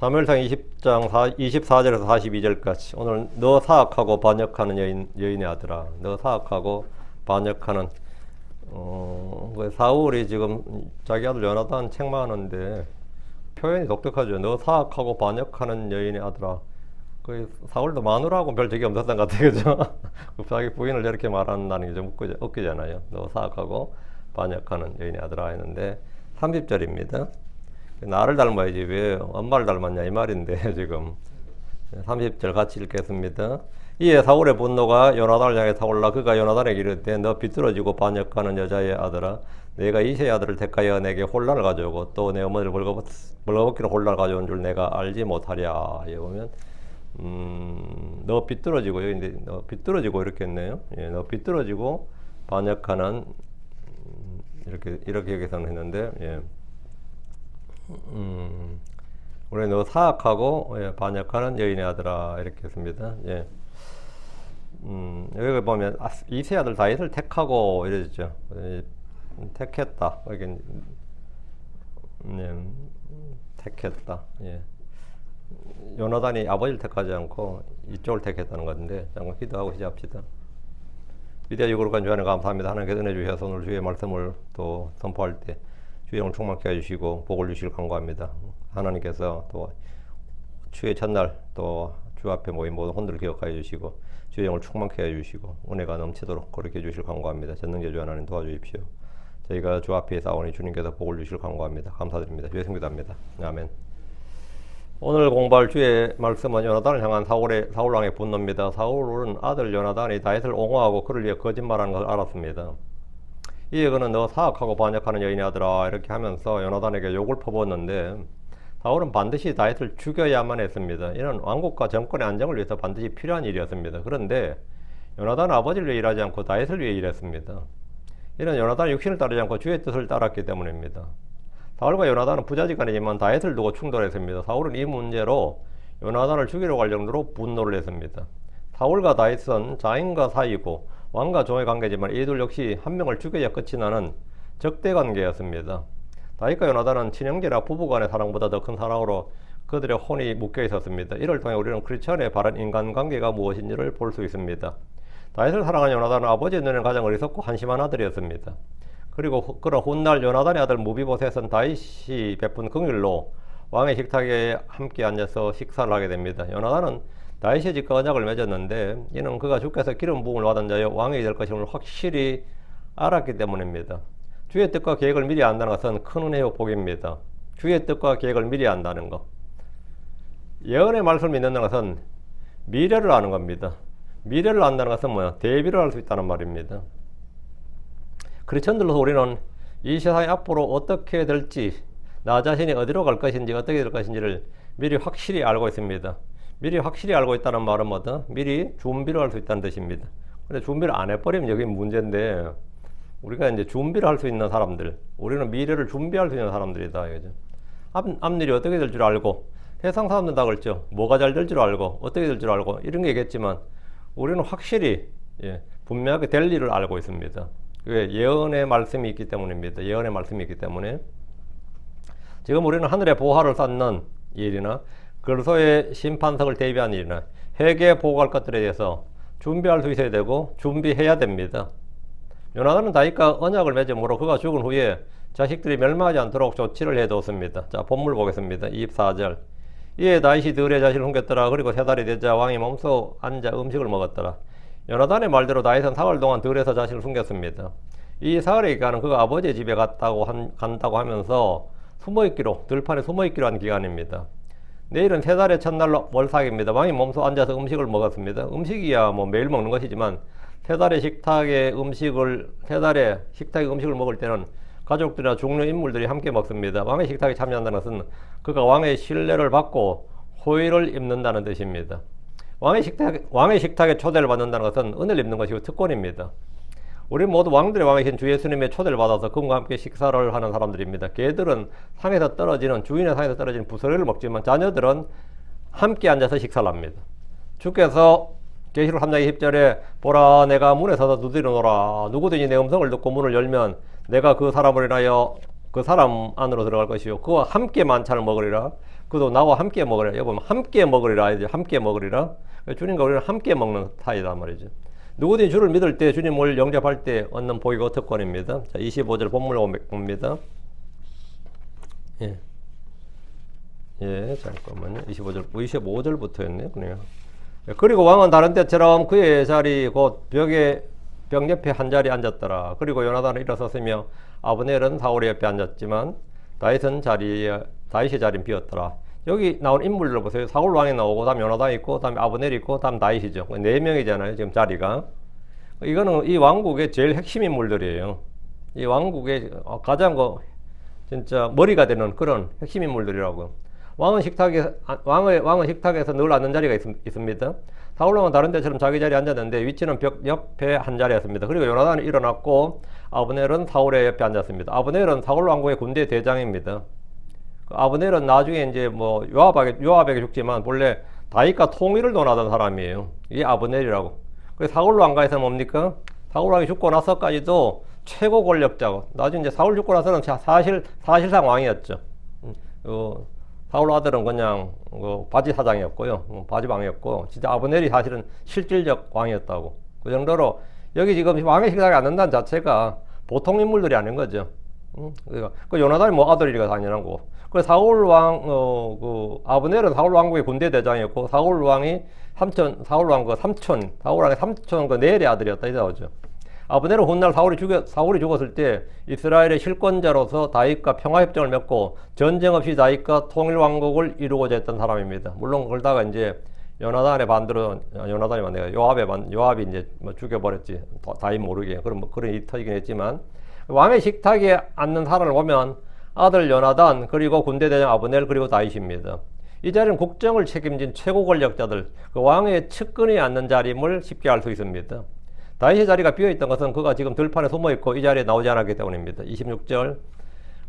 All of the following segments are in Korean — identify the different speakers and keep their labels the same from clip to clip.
Speaker 1: 사무엘상 20장 24절에서 42절까지 오늘 너 사악하고 반역하는 여인의 아들아, 너 사악하고 반역하는 사울이 지금 자기 아들 요나단 책망하는데 표현이 독특하죠. 너 사악하고 반역하는 여인의 아들아. 사울도 마누라하고 별 적이 없었던 것 같아요. 그죠? 자기 부인을 이렇게 말한다는 게 좀 웃기잖아요. 너 사악하고 반역하는 여인의 아들아 했는데 30절입니다. 나를 닮아야지 왜 엄마를 닮았냐 이 말인데 지금 30절 같이 읽겠습니다. 이에 사울의 분노가 요나단을 향해 타올라 그가 요나단에게 이르되 너 비뚤어지고 반역하는 여자의 아들아, 내가 이새의 아들을 택하여 내게 혼란을 가져오고 또 내 어머니를 벌거벗기는 혼란을 가져온 줄 내가 알지 못하랴. 여기 보면 너 비뚤어지고, 여기 너 비뚤어지고 이렇게 했네요. 예, 너 비뚤어지고 반역하는 이렇게 여기서는 했는데, 예. 우리 너 사악하고 반역하는 여인의 아들아 이렇게 했습니다. 예. 여기 보면 이세 아들 다윗을 택하고 이러죠. 택했다. 여기 택했다. 예. 요나단이 아버지를 택하지 않고 이쪽을 택했다는 건데 잠깐 기도하고 시작합시다. 위대하고 거룩한 주 하나님 감사합니다. 하나님께서 은혜 주셔서 오늘 주의 말씀을 또 선포할 때 주의 영을 충만케 해주시고 복을 주시길 간구합니다. 하나님께서 또 주의 첫날 또 주 앞에 모인 모든 혼들을 기억하여 주시고 주의 영을 충만케 해주시고 은혜가 넘치도록 그렇게 해주시길 간구합니다. 전능자 주 하나님 도와주십시오. 저희가 주 앞에 싸우니 주님께서 복을 주시길 간구합니다. 감사드립니다. 주의 성기도합니다. 아멘. 오늘 공부할 주의 말씀은 요나단을 향한 사울왕의 분노입니다. 사울은 아들 요나단이 다윗을 옹호하고 그를 위해 거짓말하는 것을 알았습니다. 이에 그는 너 사악하고 반역하는 여인의 아들아 이렇게 하면서 요나단에게 욕을 퍼부었는데 사울은 반드시 다윗을 죽여야만 했습니다. 이는 왕국과 정권의 안정을 위해서 반드시 필요한 일이었습니다. 그런데 요나단은 아버지를 위해 일하지 않고 다윗을 위해 일했습니다. 이는 요나단이 육신을 따르지 않고 주의 뜻을 따랐기 때문입니다. 사울과 요나단은 부자지간이지만 다윗을 두고 충돌했습니다. 사울은 이 문제로 요나단을 죽이려고 할 정도로 분노를 했습니다. 사울과 다윗은 자인과 사이고 왕과 종의 관계지만 이들 역시 한 명을 죽여야 끝이 나는 적대 관계였습니다. 다윗과 요나단은 친형제라 부부간의 사랑보다 더 큰 사랑으로 그들의 혼이 묶여 있었습니다. 이를 통해 우리는 크리스천의 바른 인간관계가 무엇인지를 볼 수 있습니다. 다윗을 사랑한 요나단은 아버지의 눈에는 가장 어리석고 한심한 아들이었습니다. 그리고 그런 훗날 요나단의 아들 무비보셋은 다윗이 베푼 긍휼로 왕의 식탁에 함께 앉아서 식사를 하게 됩니다. 요나단은 다윗의 집과 언약을 맺었는데 이는 그가 주께서 기름 부음을 받은 자여 왕이 될 것임을 확실히 알았기 때문입니다. 주의 뜻과 계획을 미리 안다는 것은 큰 은혜요 복입니다. 주의 뜻과 계획을 미리 안다는 것. 예언의 말씀을 믿는다는 것은 미래를 아는 겁니다. 미래를 안다는 것은 뭐야? 대비를 할 수 있다는 말입니다. 크리스천들로서 우리는 이 세상이 앞으로 어떻게 될지, 나 자신이 어디로 갈 것인지, 어떻게 될 것인지를 미리 확실히 알고 있습니다. 미리 확실히 알고 있다는 말은 뭐다? 미리 준비를 할 수 있다는 뜻입니다. 근데 준비를 안 해버리면 여기 문제인데, 우리가 이제 준비를 할 수 있는 사람들, 우리는 미래를 준비할 수 있는 사람들이다. 그죠? 앞일이 어떻게 될 줄 알고, 세상 사람들 다 그랬죠. 뭐가 잘 될 줄 알고, 어떻게 될 줄 알고, 이런 게 얘기했지만, 우리는 확실히, 분명하게 될 일을 알고 있습니다. 그게 예언의 말씀이 있기 때문입니다. 예언의 말씀이 있기 때문에. 지금 우리는 하늘의 보화를 쌓는 일이나, 그리스도의 심판석을 대비한 일이나, 회개에 보고할 것들에 대해서 준비할 수 있어야 되고, 준비해야 됩니다. 요나단은 다윗과 언약을 맺음으로 그가 죽은 후에 자식들이 멸망하지 않도록 조치를 해뒀습니다. 자, 본문 보겠습니다. 24절. 이에 다윗이 들의 자식을 숨겼더라. 그리고 세 달이 되자 왕이 몸소 앉아 음식을 먹었더라. 요나단의 말대로 다윗은 사흘 동안 들에서 자신을 숨겼습니다. 이 사흘의 기간은 그가 아버지의 집에 간다고 하면서 숨어있기로, 들판에 숨어있기로 한 기간입니다. 내일은 세 달의 첫날로 월삭입니다. 왕이 몸소 앉아서 음식을 먹었습니다. 음식이야 뭐 매일 먹는 것이지만 세 달의 식탁에 음식을 먹을 때는 가족들이나 중요 인물들이 함께 먹습니다. 왕의 식탁에 참여한다는 것은 그가 왕의 신뢰를 받고 호의를 입는다는 뜻입니다. 왕의 식탁에 초대를 받는다는 것은 은혜를 입는 것이고 특권입니다. 우리 모두 왕들의 왕이신 주 예수님의 초대를 받아서 그분과 함께 식사를 하는 사람들입니다. 개들은 주인의 상에서 떨어지는 부스러기를 먹지만 자녀들은 함께 앉아서 식사를 합니다. 주께서 계시록 3장 20절에 보라 내가 문에 서서 두드리노라. 누구든지 내 음성을 듣고 문을 열면 내가 그 사람을 인하여 그 사람 안으로 들어갈 것이요 그와 함께 만찬을 먹으리라. 그도 나와 함께 먹으리라. 여보, 함께 먹으리라. 이제 함께 먹으리라. 주님과 우리는 함께 먹는 사이다 말이죠. 누구든지 주를 믿을 때 주님을 영접할 때 얻는 복이고 특권입니다. 자, 25절 본문으로 봅니다. 예. 예, 잠깐만요. 25절부터였네요. 그냥. 그리고 왕은 다른 때처럼 그의 자리 곧 벽 옆에 한 자리에 앉았더라. 그리고 요나단은 일어섰으며 아브넬은 사울의 옆에 앉았지만 다윗의 자리는 비었더라. 여기 나온 인물들 보세요. 사울 왕이 나오고 다음 요나단이 있고 다음 아브넬이 있고 다음 다윗이죠. 4명이잖아요. 지금 자리가. 이거는 이 왕국의 제일 핵심 인물들이에요. 이 왕국의 가장 진짜 머리가 되는 그런 핵심 인물들이라고. 왕은 식탁에서 늘 앉는 자리가 있습니다. 사울 왕은 다른 데처럼 자기 자리에 앉았는데 위치는 벽 옆에 한 자리였습니다. 그리고 요나단은 일어났고 아브넬은 사울의 옆에 앉았습니다. 아브넬은 사울 왕국의 군대 대장입니다. 아브넬은 나중에 이제 뭐 요압에게 죽지만 본래 다윗과 통일을 논하던 사람이에요. 이게 아브넬이라고. 그래서 사울 왕가에서 뭡니까? 사울 왕이 죽고 나서까지도 최고 권력자고, 나중에 이제 사울 죽고 나서는 사실상 왕이었죠. 사울 아들은 그냥 바지 사장이었고요. 바지방이었고, 진짜 아브넬이 사실은 실질적 왕이었다고. 그 정도로 여기 지금 왕의 식탁에 앉는다는 자체가 보통 인물들이 아닌 거죠. 그 요나단이 뭐 아들이니까 당연한 거고. 그 사울 아브넬은 사울 왕국의 군대 대장이었고, 사울 왕의 삼촌 그 넬의 아들이었다 이 나오죠. 아브넬은 훗날 사울이 죽었을 때 이스라엘의 실권자로서 다윗과 평화협정을 맺고 전쟁 없이 다윗과 통일 왕국을 이루고자 했던 사람입니다. 물론 그러다가 이제 요압이 이제 뭐 죽여버렸지. 다윗 모르게. 그런 일이 터지긴 했지만, 왕의 식탁에 앉는 사람을 보면 아들 요나단, 그리고 군대대장 아브넬, 그리고 다윗입니다. 이 자리는 국정을 책임진 최고 권력자들, 그 왕의 측근에 앉는 자리임을 쉽게 알 수 있습니다. 다윗의 자리가 비어있던 것은 그가 지금 들판에 숨어있고 이 자리에 나오지 않았기 때문입니다. 26절.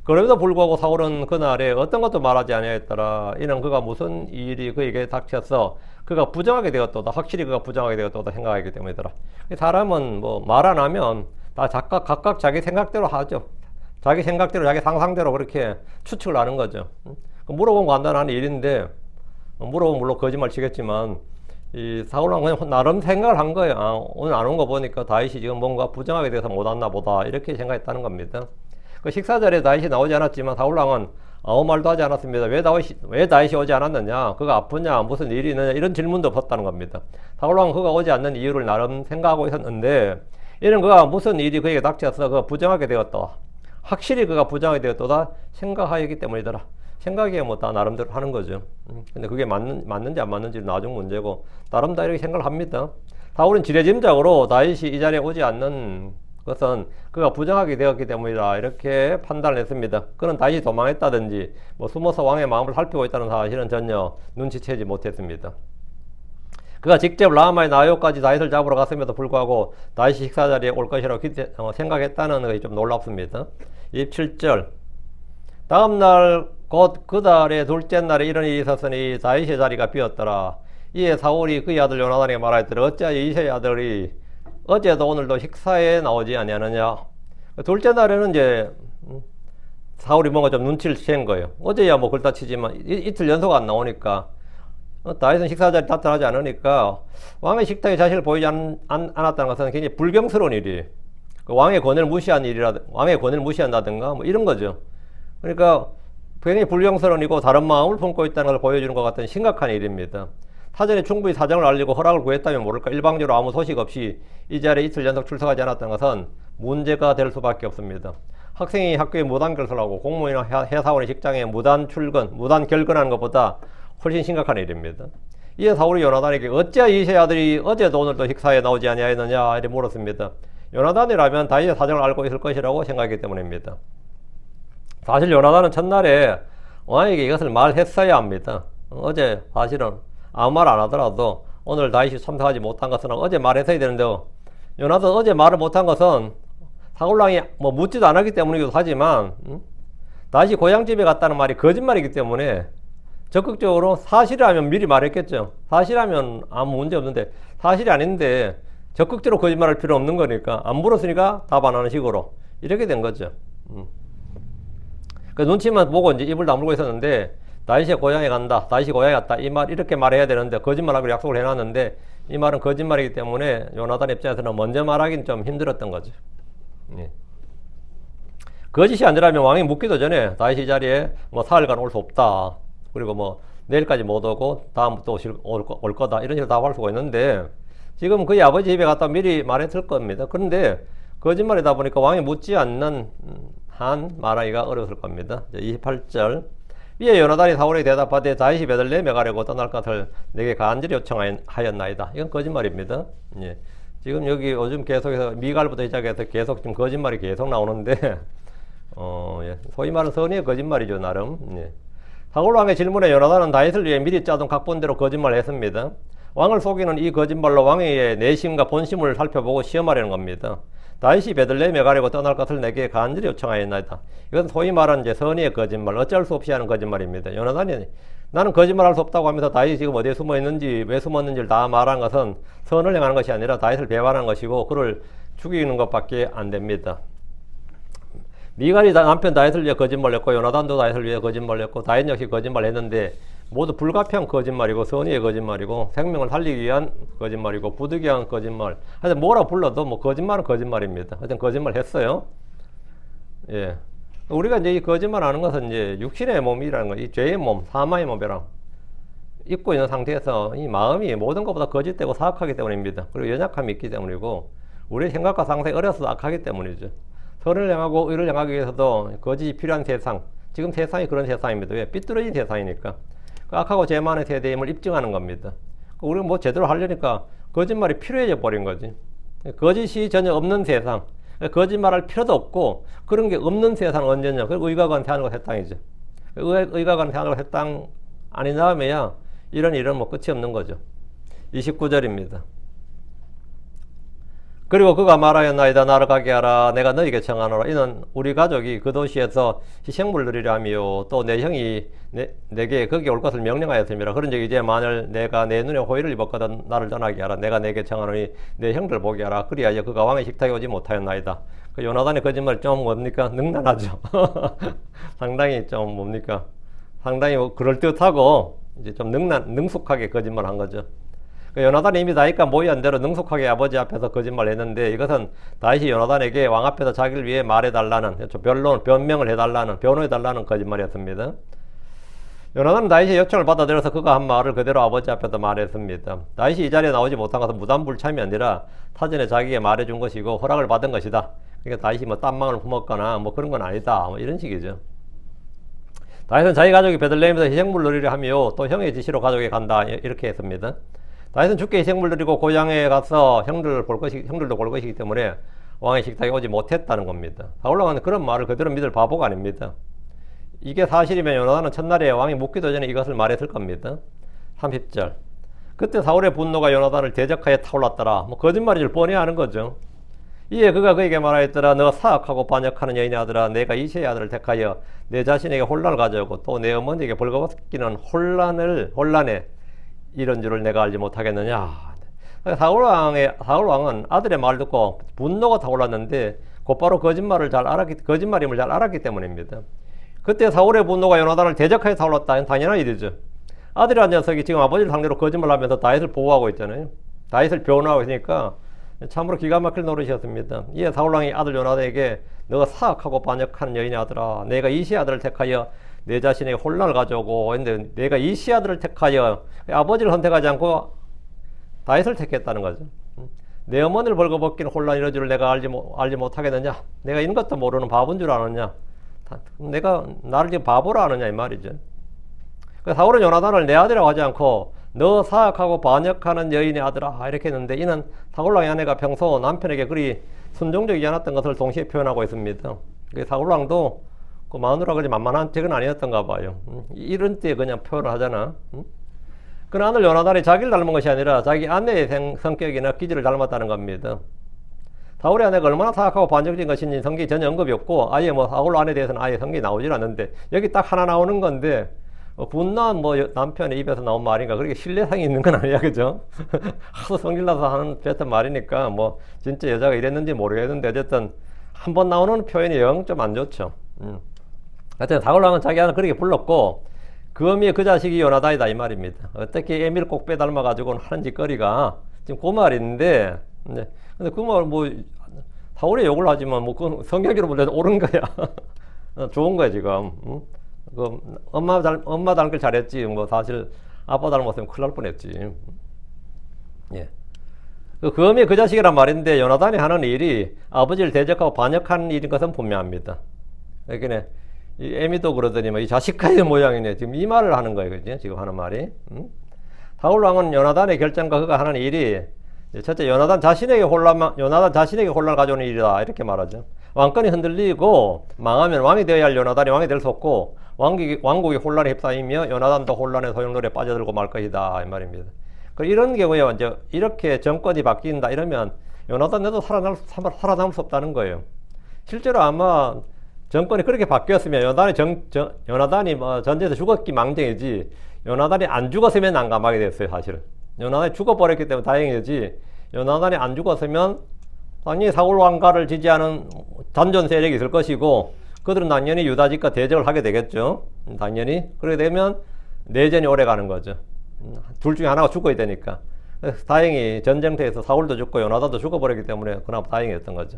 Speaker 1: 그럼에도 불구하고 사울은 그날에 어떤 것도 말하지 아니하였더라. 이는 그가 무슨 일이 그에게 닥쳐서 그가 부정하게 되었도다. 확실히 그가 부정하게 되었도다 생각하기 때문이더라. 사람은 뭐 말 안 하면 다 각각 자기 생각대로 하죠. 자기 생각대로, 자기 상상대로 그렇게 추측을 하는 거죠. 물어보면 간단한 일인데, 물어보면 물론 거짓말 치겠지만, 이 사울은 그냥 나름 생각을 한 거예요. 오늘 안 온 거 보니까 다윗이 지금 뭔가 부정하게 돼서 못 왔나 보다. 이렇게 생각했다는 겁니다. 그 식사 자리에 다윗이 나오지 않았지만 사울왕은 아무 말도 하지 않았습니다. 왜 다윗이 오지 않았느냐? 그가 아프냐? 무슨 일이 있느냐? 이런 질문도 없었다는 겁니다. 사울왕은 그가 오지 않는 이유를 나름 생각하고 있었는데, 이는 그가 무슨 일이 그에게 닥쳐서 그가 부정하게 되었다. 확실히 그가 부정하게 되었다 생각하기 때문이더라. 생각이 뭐 다 나름대로 하는 거죠. 근데 그게 맞는지 안 맞는지는 나중 문제고, 나름 다 이렇게 생각을 합니다. 사울은 지레짐작으로 다윗이 이 자리에 오지 않는 것은 그가 부정하게 되었기 때문이다. 이렇게 판단을 했습니다. 그는 다윗이 도망했다든지 뭐 숨어서 왕의 마음을 살피고 있다는 사실은 전혀 눈치채지 못했습니다. 그가 직접 라마의 나요까지 다윗을 잡으러 갔음에도 불구하고 다윗이 식사 자리에 올 것이라고 생각했다는 것이 좀 놀랍습니다. 27절. 다음 날 곧 그 달의 둘째 날에 이런 일이 있었으니 다윗의 자리가 비었더라. 이에 사울이 그의 아들 요나단에게 말하였더라. 어찌하여 이새의 아들이 어제도 오늘도 식사에 나오지 아니하느냐. 둘째 날에는 이제 사울이 뭔가 좀 눈치를 챈 거예요. 어제야 뭐 그렇다 치지만 이틀 연속 안 나오니까, 다윗은 식사 자리 나타나지 않으니까 왕의 식탁에 자신을 보이지 않았다는 것은 굉장히 불경스러운 일이에요. 왕의 권위를 무시한다든가 뭐 이런 거죠. 그러니까 굉장히 불경스러운 일이고 다른 마음을 품고 있다는 걸 보여주는 것 같은 심각한 일입니다. 사전에 충분히 사정을 알리고 허락을 구했다면 모를까 일방적으로 아무 소식 없이 이 자리에 이틀 연속 출석하지 않았다는 것은 문제가 될 수밖에 없습니다. 학생이 학교에 무단 결석하고 공무원이나 회사원의 직장에 무단 결근하는 것보다 훨씬 심각한 일입니다. 이에 사울이 요나단에게 어찌하여 이새의 아들이 어제도 오늘도 식사에 나오지 아니하였느냐 이렇게 물었습니다. 요나단이라면 다윗의 사정을 알고 있을 것이라고 생각하기 때문입니다. 사실 요나단은 첫날에 왕에게 이것을 말했어야 합니다. 어제 사실은 아무 말 안 하더라도 오늘 다윗이 참석하지 못한 것은 어제 말했어야 되는데요. 요나단 어제 말을 못한 것은 사울왕이 뭐 묻지도 않았기 때문이기도 하지만, 다윗이 고향집에 갔다는 말이 거짓말이기 때문에 적극적으로 사실이라면 미리 말했겠죠. 사실이라면 아무 문제 없는데 사실이 아닌데 적극적으로 거짓말할 필요 없는 거니까 안 물었으니까 답 안 하는 식으로 이렇게 된 거죠. 그 눈치만 보고 이제 입을 다물고 있었는데 다윗이 고향에 간다. 다윗이 고향에 갔다. 이 말 이렇게 말해야 되는데 거짓말하기로 약속을 해놨는데 이 말은 거짓말이기 때문에 요나단 입장에서는 먼저 말하기는 좀 힘들었던 거죠. 예. 거짓이 아니라면 왕이 묻기도 전에 다윗이 이 자리에 뭐 사흘간 올 수 없다. 그리고 뭐 내일까지 못 오고 다음부터 올 거다. 이런 식으로 답할 수가 있는데 지금 그의 아버지 집에 갔다 미리 말했을 겁니다. 그런데 거짓말이다 보니까 왕이 묻지 않는 한 말하기가 어려웠을 겁니다. 28절 위에 요나단이 사울에게 대답하되 다윗이 베들레헴에 가려고 떠날 것을 내게 간절히 요청하였나이다. 이건 거짓말입니다. 예. 지금 여기 요즘 계속해서 미갈부터 시작해서 계속 지금 거짓말이 계속 나오는데 예. 소위 말하는 선의의 거짓말이죠, 나름. 예. 사울 왕의 질문에 요나단은 다윗을 위해 미리 짜둔 각본대로 거짓말을 했습니다. 왕을 속이는 이 거짓말로 왕의 내심과 본심을 살펴보고 시험하려는 겁니다. 다윗이 베들레헴에 가려고 떠날 것을 내게 간절히 요청하였나이다. 이건 소위 말하는 이제 선의의 거짓말, 어쩔 수 없이 하는 거짓말입니다. 요나단이 나는 거짓말할 수 없다고 하면서 다윗이 지금 어디에 숨어 있는지 왜 숨었는지를 다 말한 것은 선을 행하는 것이 아니라 다윗을 배반하는 것이고 그를 죽이는 것밖에 안 됩니다. 미갈이 남편 다윗을 위해 거짓말했고 요나단도 다윗을 위해 거짓말했고 다윗 역시 거짓말했는데 모두 불가피한 거짓말이고 선의의 거짓말이고 생명을 살리기 위한 거짓말이고 부득이 위한 거짓말. 하여튼 뭐라 불러도 뭐 거짓말은 거짓말입니다. 하여튼 거짓말 했어요. 예. 우리가 이제 이 거짓말 하는 것은 이제 육신의 몸이라는 거, 이 죄의 몸, 사마의 몸이랑 입고 있는 상태에서 이 마음이 모든 것보다 거짓되고 사악하기 때문입니다. 그리고 연약함이 있기 때문이고 우리의 생각과 상상이 어려서 악하기 때문이죠. 선을 향하고 의를 향하기 위해서도 거짓이 필요한 세상. 지금 세상이 그런 세상입니다. 왜? 삐뚤어진 세상이니까. 악하고 죄 많은 세대임을 입증하는 겁니다. 우리가 뭐 제대로 하려니까 거짓말이 필요해져 버린 거지. 거짓이 전혀 없는 세상. 거짓말할 필요도 없고 그런 게 없는 세상은 언제냐. 그리고 의가관 태안과 새 땅이죠. 의가관 태안과 새 땅 아닌 다음에야 이런 일은 뭐 끝이 없는 거죠. 29절입니다. 그리고 그가 말하였나이다. 나를 가게 하라. 내가 너에게 청하노라. 이는 우리 가족이 그 도시에서 희생물 드리려 하며 또 내 형이 내게 거기 올 것을 명령하였습니다. 그런즉 이제 만일 내가 내 눈에 호의를 입었거든 나를 떠나게 하라. 내가 내게 청하노니 내 형들 보게 하라. 그리하여 그가 왕의 식탁에 오지 못하였나이다. 그 요나단의 거짓말 좀 뭡니까? 능란하죠. 상당히 좀 뭡니까? 상당히 그럴듯하고 이제 좀 능숙하게 거짓말한 거죠. 요나단이 이미 다윗과 모의한 대로 능숙하게 아버지 앞에서 거짓말을 했는데 이것은 다윗이 요나단에게 왕 앞에서 자기를 위해 말해달라는 변명을 해달라는 변호해달라는 거짓말이었습니다. 요나단은 다윗의 요청을 받아들여서 그가 한 말을 그대로 아버지 앞에서 말했습니다. 다윗이 이 자리에 나오지 못한 것은 무단불참이 아니라 사전에 자기에게 말해준 것이고 허락을 받은 것이다. 그러니까 다윗이 뭐 딴망을 품었거나 뭐 그런 건 아니다. 뭐 이런 식이죠. 다윗은 자기 가족이 베들레헴에서 희생물 드리려 하며 또 형의 지시로 가족에 간다. 이렇게 했습니다. 다윗은 죽게 희생물 드리고 고향에 가서 형들도 볼 것이기 때문에 왕의 식탁에 오지 못했다는 겁니다. 사울 왕은 그런 말을 그대로 믿을 바보가 아닙니다. 이게 사실이면 요나단은 첫날에 왕이 묻기도 전에 이것을 말했을 겁니다. 30절 그때 사울의 분노가 요나단을 대적하여 타올랐더라. 뭐 거짓말을 뻔히 하는 거죠. 이에 그가 그에게 말하였더라. 너가 사악하고 반역하는 여인의 아들아, 내가 이새의 아들을 택하여 내 자신에게 혼란을 가져오고 또 내 어머니에게 벌거벗기는 혼란에 이런 줄을 내가 알지 못하겠느냐. 사울 왕은 아들의 말을 듣고 분노가 타올랐는데 곧바로 거짓말임을 잘 알았기 때문입니다. 그때 사울의 분노가 요나단을 대적하여 타올랐다. 당연한 일이죠. 아들이라는 녀석이 지금 아버지를 상대로 거짓말하면서 다윗을 보호하고 있잖아요. 다윗을 변호하고 있으니까 참으로 기가 막힐 노릇이었습니다. 이에 사울 왕이 아들 요나단에게 너가 사악하고 반역하는 여인의 아들아, 내가 이새의 아들을 택하여 내 자신에게 혼란을 가져오고 했는데 내가 이새의 아들을 택하여 아버지를 선택하지 않고 다윗을 택했다는 거죠. 내 어머니를 벌거벗기는 혼란 이런 줄을 내가 알지 못하겠느냐. 내가 이런 것도 모르는 바본 줄 아느냐. 내가 나를 지금 바보로 아느냐 이 말이죠. 사울은 요나단을 내 아들이라고 하지 않고 너 사악하고 반역하는 여인의 아들아 이렇게 했는데 이는 사울왕의 아내가 평소 남편에게 그리 순종적이지 않았던 것을 동시에 표현하고 있습니다. 사울왕도 그 마누라 그리 만만한 적은 아니었던가 봐요. 이런 때 그냥 표현을 하잖아. 그러나 아들 요나단이 자기를 닮은 것이 아니라 자기 아내의 성격이나 기질을 닮았다는 겁니다. 사울의 아내가 얼마나 사악하고 반역적인 것인지 성경이 전혀 언급이 없고 아예 뭐 사울 아내에 대해서는 아예 성경이 나오질 않는데 여기 딱 하나 나오는 건데 분노한 뭐 남편의 입에서 나온 말인가 그렇게 신뢰성이 있는 건 아니야, 그죠? 하도 성질나서 하는 뱉은 말이니까 뭐 진짜 여자가 이랬는지 모르겠는데 어쨌든 한번 나오는 표현이 영 좀 안 좋죠. 하여튼 사울 왕은 자기 아내를 그렇게 불렀고 그 의미에 그 자식이 요나단이다 이 말입니다. 어떻게 에밀 꼭 빼닮아 가지고는 하는 짓거리가 지금 그 말인데, 근데 그 말 뭐 사울이 욕을 하지만 뭐 그건 성경으로 보면 옳은 거야. 좋은 거야 지금. 응? 그 엄마 닮길 잘했지. 뭐 사실 아빠 닮았으면 큰일 날 뻔했지. 예. 그 의미에 그 자식이란 말인데 요나단이 하는 일이 아버지를 대적하고 반역하는 일인 것은 분명합니다. 그러니까 이 에미도 그러더니만 이 자식까지 모양이네. 지금 이 말을 하는 거예요. 그지? 지금 하는 말이. 응? 사울 왕은 요나단의 결정과 그가 하는 일이 첫째 요나단 자신에게 혼란을 가져오는 일이다. 이렇게 말하죠. 왕권이 흔들리고 망하면 왕이 되어야 할 요나단이 왕이 될 수 없고 왕국이 혼란에 휩싸이며 요나단도 혼란의 소용돌이에 빠져들고 말 것이다. 이 말입니다. 이런 경우에 이제 이렇게 정권이 바뀐다 이러면 요나단도 살아남을 수 없다는 거예요. 실제로 아마 정권이 그렇게 바뀌었으면 요나단이 뭐 전쟁에서 죽었기 망정이지 요나단이 안 죽었으면 난감하게 됐어요. 사실은 요나단이 죽어버렸기 때문에 다행이지 요나단이 안 죽었으면 당연히 사울 왕가를 지지하는 잔존 세력이 있을 것이고 그들은 당연히 유다집과 대적을 하게 되겠죠. 당연히 그렇게 되면 내전이 오래 가는 거죠. 둘 중에 하나가 죽어야 되니까. 다행히 전쟁터에서 사울도 죽고 요나단도 죽어버렸기 때문에 그나마 다행이었던 거죠.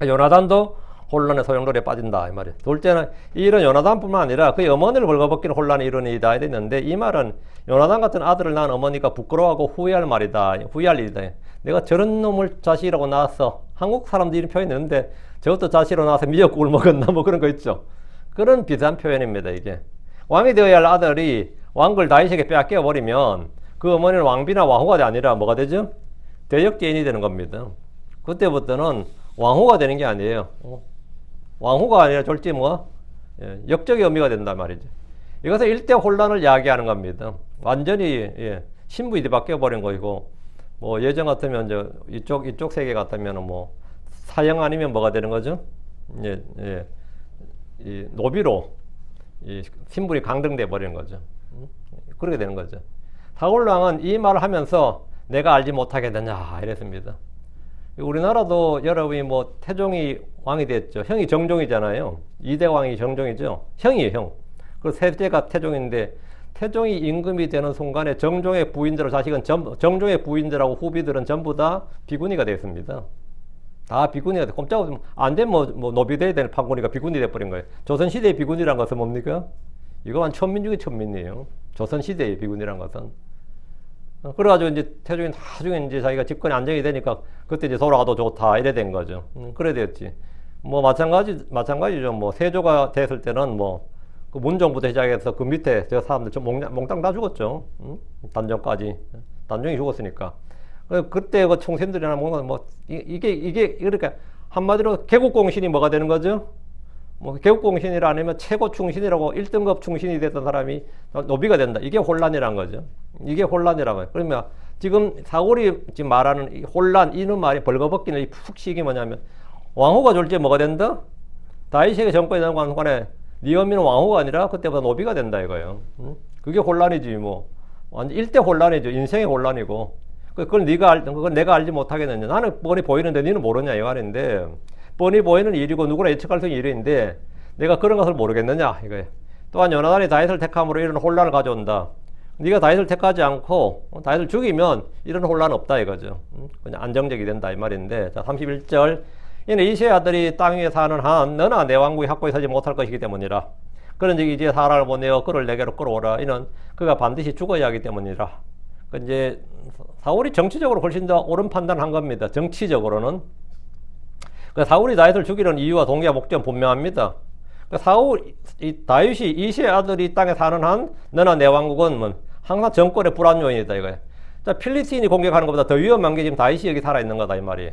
Speaker 1: 요나단도 혼란의 소용돌이에 빠진다 이 말이에요. 둘째는 이런 요나단뿐만 아니라 그의 어머니를 벌거벗기는 혼란이 이루니이다 이랬는데 이 말은 요나단 같은 아들을 낳은 어머니가 부끄러워하고 후회할 말이다. 후회할 일이다. 내가 저런 놈을 자식이라고 낳았어. 한국 사람들이 이런 표현이 있는데 저것도 자식으로 낳아서 미역국을 먹었나 뭐 그런 거 있죠. 그런 비슷한 표현입니다. 이게 왕이 되어야 할 아들이 왕을 다윗에게 빼앗겨 버리면 그 어머니는 왕비나 왕후가 아니라 뭐가 되죠? 대적죄인이 되는 겁니다. 그때부터는 왕후가 되는 게 아니에요. 왕후가 아니라 졸지 뭐 역적의 의미가 된단 말이죠. 이것은 일대 혼란을 이야기하는 겁니다. 완전히 신분이 바뀌어 버린 거이고 뭐 예전 같으면 이쪽 세계 같으면 뭐 사형 아니면 뭐가 되는 거죠? 이 노비로 이 신분이 강등돼 버리는 거죠. 그렇게 되는 거죠. 사울 왕은 이 말을 하면서 내가 알지 못하겠느냐 이랬습니다. 우리나라도 여러분이 뭐 태종이 왕이 됐죠. 형이 정종이잖아요. 2대 왕이 정종이죠. 형이에요, 형. 그리고 셋째가 태종인데 태종이 임금이 되는 순간에 정종의 부인들, 정종의 부인들하고 후비들은 전부 다 비구니가 됐습니다. 다 비구니가 돼. 꼼짝없이 안 되면 뭐 노비돼야 되는 판군이가 비구니 돼버린 거예요. 조선시대의 비구니란 것은 뭡니까? 이거 한 천민 중에 천민이에요. 조선시대의 비구니란 것은. 그래가지고 이제 태종이 나중에 이제 자기가 집권이 안정이 되니까 그때 이제 돌아가도 좋다 이래 된 거죠. 그래 됐지. 뭐 마찬가지죠. 뭐 세조가 됐을 때는 뭐 그 문종부터 시작해서 그 밑에 저 사람들 좀 몽땅 다 죽었죠. 단종까지. 단종이 죽었으니까. 그때 그 총신들이나 뭐 이게 그러니까 한마디로 개국공신이 뭐가 되는 거죠? 뭐 개국공신이라 아니면 최고 충신이라고 1등급 충신이 됐던 사람이 노비가 된다. 이게 혼란이란 거죠. 이게 혼란이라고 해요. 그러면 지금 사울이 지금 말하는 이 혼란, 이는 말이 벌거벗기는 이 푹식이 뭐냐면 왕후가 졸지에 뭐가 된다? 다윗에게 정권이 되는 순간에 네 어미는 왕후가 아니라 그때보다 노비가 된다 이거예요. 그게 혼란이지 뭐. 완전 일대 혼란이죠. 인생의 혼란이고. 그걸 내가 알지 못하겠느냐. 나는 뻔히 보이는데 너는 모르냐 이 말인데 뻔히 보이는 일이고 누구나 예측할 수 있는 일인데 내가 그런 것을 모르겠느냐 이거예요. 또한 요나단이 다윗을 택함으로 이런 혼란을 가져온다. 네가 다윗을 택하지 않고 다윗을 죽이면 이런 혼란은 없다 이거죠. 그냥 안정적이 된다 이 말인데 자 31절 이는 이새의 아들이 땅 위에 사는 한 너나 내 왕국이 확고히 서지 못할 것이기 때문이라. 그런즉 이제 사람을 보내어 그를 내게로 끌어오라. 이는 그가 반드시 죽어야 하기 때문이라. 이제 사울이 정치적으로 훨씬 더 옳은 판단을 한 겁니다. 정치적으로는. 사울이 다윗을 죽이려는 이유와 동기와 목적은 분명합니다. 다윗이 이새의 아들이 이 땅에 사는 한 너나 내 왕국은 항상 정권의 불안 요인이다 이거예요. 자, 필리스틴이 공격하는 것보다 더 위험한 게 지금 다윗이 여기 살아있는 거다 이 말이에요.